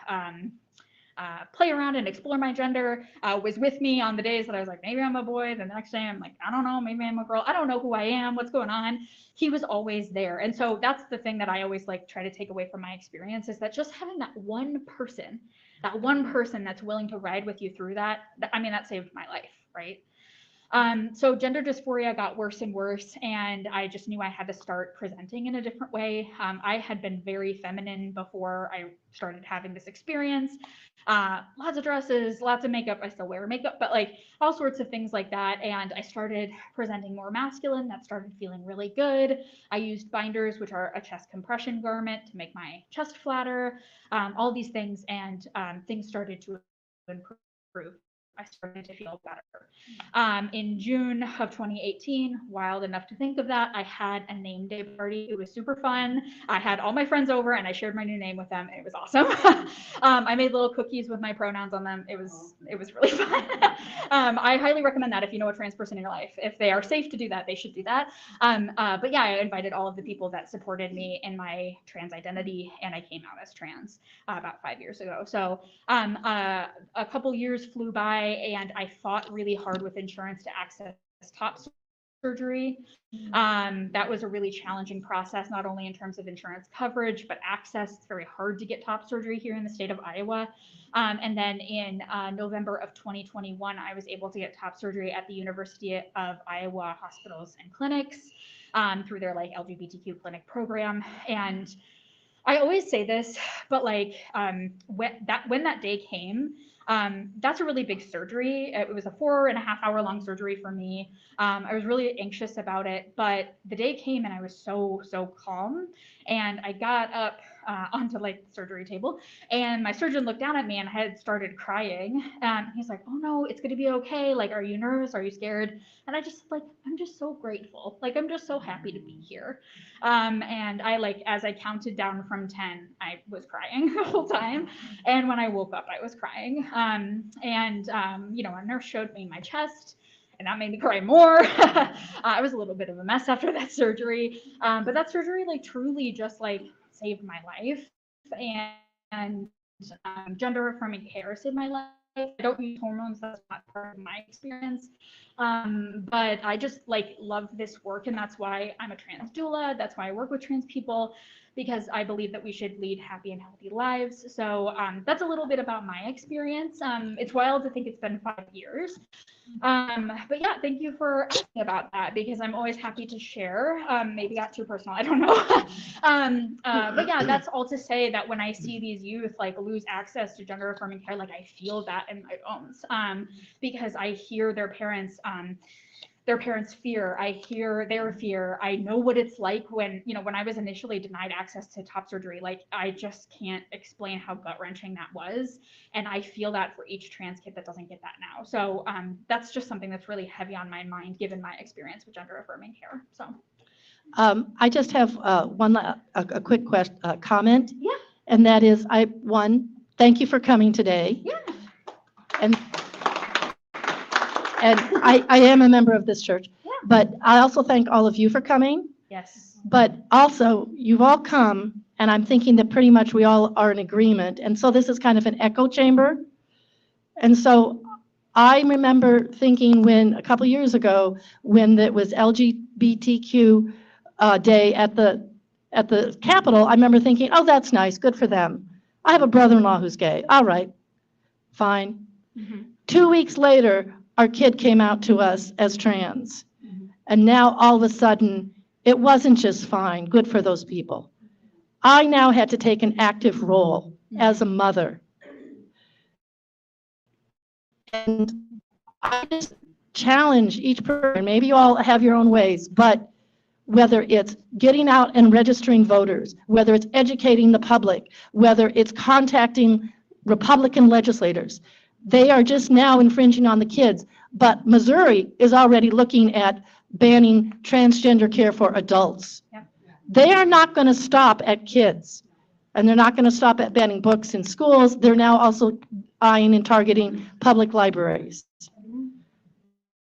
play around and explore my gender, was with me on the days that I was like, maybe I'm a boy. The next day I'm like, I don't know, maybe I'm a girl. I don't know who I am, what's going on. He was always there. And so that's the thing that I always like try to take away from my experience, is that just having that one person that's willing to ride with you through that, I mean, that saved my life, right? So gender dysphoria got worse and worse, and I just knew I had to start presenting in a different way. I had been very feminine before I started having this experience. Lots of dresses, lots of makeup. I still wear makeup, but like all sorts of things like that. And I started presenting more masculine. That started feeling really good. I used binders, which are a chest compression garment, to make my chest flatter, all these things, and things started to improve. I started to feel better. In June of 2018, wild enough to think of that, I had a name day party. It was super fun. I had all my friends over and I shared my new name with them. It was awesome. I made little cookies with my pronouns on them. It was really fun. I highly recommend that if you know a trans person in your life. If they are safe to do that, they should do that. But yeah, I invited all of the people that supported me in my trans identity, and I came out as trans about 5 years ago. So a couple years flew by, and I fought really hard with insurance to access top surgery. That was a really challenging process, not only in terms of insurance coverage, but access. It's very hard to get top surgery here in the state of Iowa. And then in November of 2021, I was able to get top surgery at the University of Iowa Hospitals and Clinics through their like LGBTQ clinic program. And I always say this, but like when that day came, that's a really big surgery. It was a 4.5-hour long surgery for me. I was really anxious about it, but the day came and I was so calm. And I got up onto like the surgery table, and my surgeon looked down at me and I had started crying. He's like, "Oh no, it's gonna be okay. Like, are you nervous? Are you scared?" And I just like, I'm just so grateful. Like, I'm just so happy to be here. And I like, as I counted down from 10, I was crying the whole time. And when I woke up, I was crying. You know, a nurse showed me my chest, and that made me cry more. I was a little bit of a mess after that surgery. But that surgery like truly just like saved my life. And gender affirming care saved my life. I don't use hormones, that's not part of my experience. But I just like love this work, and that's why I'm a trans doula. That's why I work with trans people, because I believe that we should lead happy and healthy lives. So that's a little bit about my experience. It's wild to think it's been 5 years. But yeah, thank you for asking about that, because I'm always happy to share. Maybe got too personal, I don't know. But yeah, that's all to say that when I see these youth like lose access to gender affirming care, like I feel that in my bones, because I hear their parents' fear. I hear their fear. I know what it's like when, you know, when I was initially denied access to top surgery, like I just can't explain how gut-wrenching that was. And I feel that for each trans kid that doesn't get that now. So that's just something that's really heavy on my mind, given my experience with gender affirming care. So I just have a quick comment. Yeah. And that is, thank you for coming today. Yeah. And I am a member of this church, Yeah. but I also thank all of you for coming. Yes. But also, you've all come And I'm thinking that pretty much we all are in agreement. And so this is kind of an echo chamber. And so I remember thinking when, a couple years ago, when it was LGBTQ day at the Capitol, I remember thinking, oh, that's nice, good for them. I have a brother-in-law who's gay. All right, fine. 2 weeks later, our kid came out to us as trans. And now all of a sudden, it wasn't just fine, good for those people. I now had to take an active role as a mother. And I just challenge each person, maybe you all have your own ways, but whether it's getting out and registering voters, whether it's educating the public, whether it's contacting Republican legislators, they are just now infringing on the kids. But Missouri is already looking at banning transgender care for adults. Yep. They are not going to stop at kids, and they're not going to stop at banning books in schools. They're now also eyeing and targeting public libraries.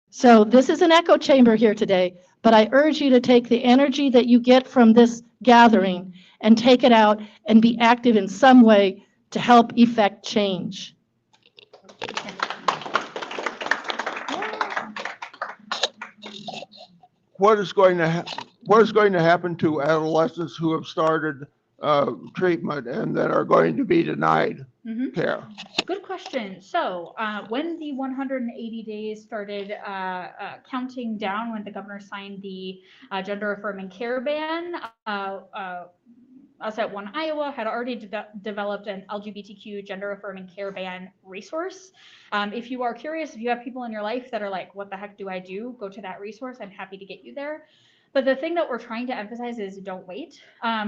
So this is an echo chamber here today, but I urge you to take the energy that you get from this gathering and take it out and be active in some way to help effect change. What is going to happen to adolescents who have started treatment and that are going to be denied care? Good question. So when the 180 days started counting down, when the governor signed the gender affirming care ban, us at One Iowa had already developed an LGBTQ gender affirming care ban resource. If you are curious, if you have people in your life that are like, what the heck do I do? Go to that resource. I'm happy to get you there. But the thing that we're trying to emphasize is don't wait.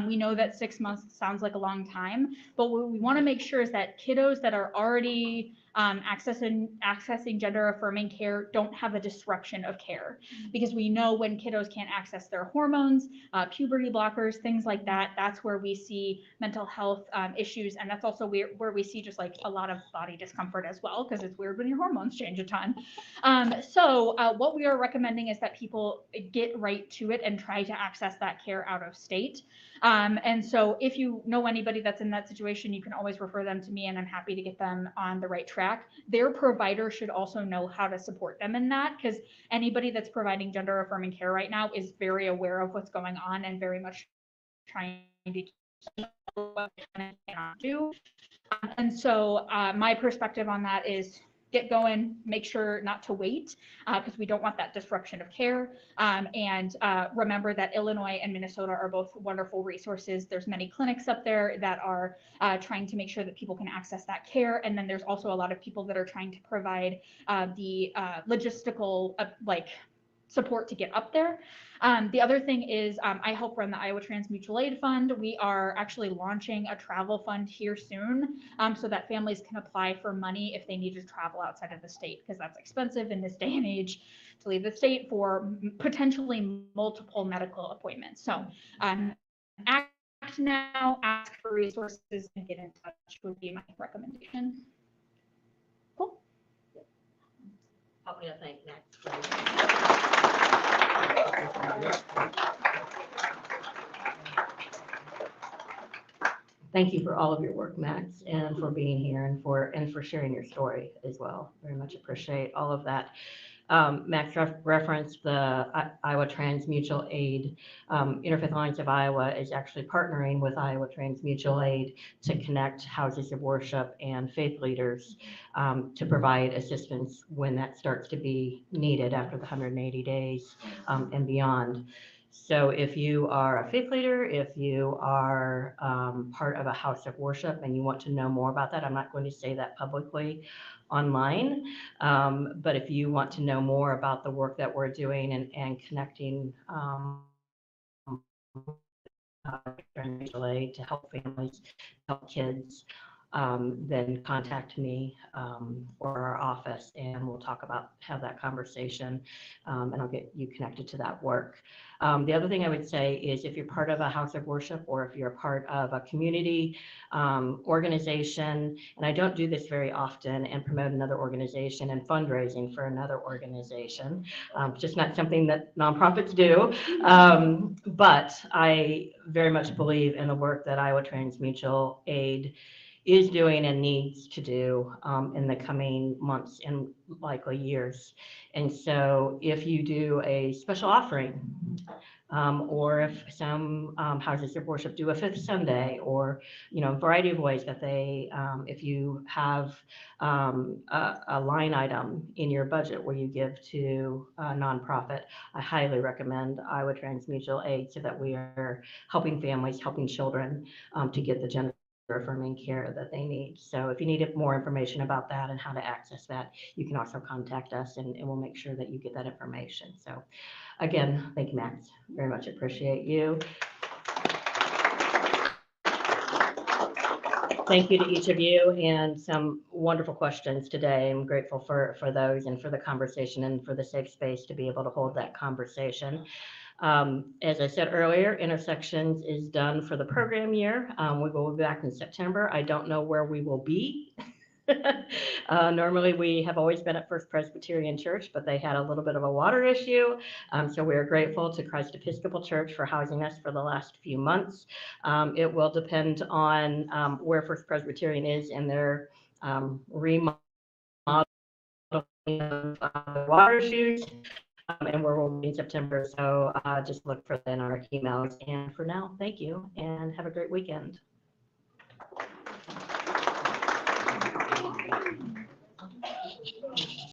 We know that 6 months sounds like a long time, but what we want to make sure is that kiddos that are already accessing gender affirming care don't have a disruption of care, because we know when kiddos can't access their hormones, puberty blockers, things like that, that's where we see mental health issues, and that's also where we see just like a lot of body discomfort as well, because it's weird when your hormones change a ton. So what we are recommending is that people get right to it and try to access that care out of state. And so if you know anybody that's in that situation, you can always refer them to me, and I'm happy to get them on the right track. Their provider should also know how to support them in that, because anybody that's providing gender affirming care right now is very aware of what's going on and very much trying to what they cannot do. And so my perspective on that is get going, make sure not to wait, because we don't want that disruption of care. And remember that Illinois and Minnesota are both wonderful resources. There's many clinics up there that are trying to make sure that people can access that care. And then there's also a lot of people that are trying to provide the logistical support to get up there. The other thing is I help run the Iowa Trans Mutual Aid Fund. We are actually launching a travel fund here soon, so that families can apply for money if they need to travel outside of the state, because that's expensive in this day and age to leave the state for potentially multiple medical appointments. So act now, ask for resources, and get in touch would be my recommendation. Cool. Help me to thank Max. Thank you for all of your work, Max, and for being here and for sharing your story as well. Very much appreciate all of that. Max referenced the Iowa Trans Mutual Aid. Interfaith Alliance of Iowa is actually partnering with Iowa Trans Mutual Aid to connect houses of worship and faith leaders to provide assistance when that starts to be needed after the 180 days and beyond. So if you are a faith leader, if you are part of a house of worship and you want to know more about that, I'm not going to say that publicly online, but if you want to know more about the work that we're doing and connecting to help families, help kids, then contact me or our office, and we'll have that conversation, and I'll get you connected to that work. The other thing I would say is if you're part of a house of worship or if you're a part of a community organization, and I don't do this very often, and promote another organization and fundraising for another organization, just not something that nonprofits do, but I very much believe in the work that Iowa Trans Mutual Aid is doing and needs to do in the coming months and likely years. And so if you do a special offering, or if some houses of worship do a fifth Sunday, or, a variety of ways that they, if you have a line item in your budget where you give to a nonprofit, I highly recommend Iowa Trans Mutual Aid so that we are helping families, helping children to get the gender affirming care that they need. So if you need more information about that and how to access that, you can also contact us, and we'll make sure that you get that information. So again, thank you, Max. Very much appreciate you. Thank you to each of you, and some wonderful questions today. I'm grateful for those and for the conversation and for the safe space to be able to hold that conversation. As I said earlier, Intersections is done for the program year. We will be back in September. I don't know where we will be. Normally we have always been at First Presbyterian Church, but they had a little bit of a water issue. So we are grateful to Christ Episcopal Church for housing us for the last few months. It will depend on where First Presbyterian is in their remodeling of water issues. And we're in September, so just look for that in our emails. And for now, thank you and have a great weekend.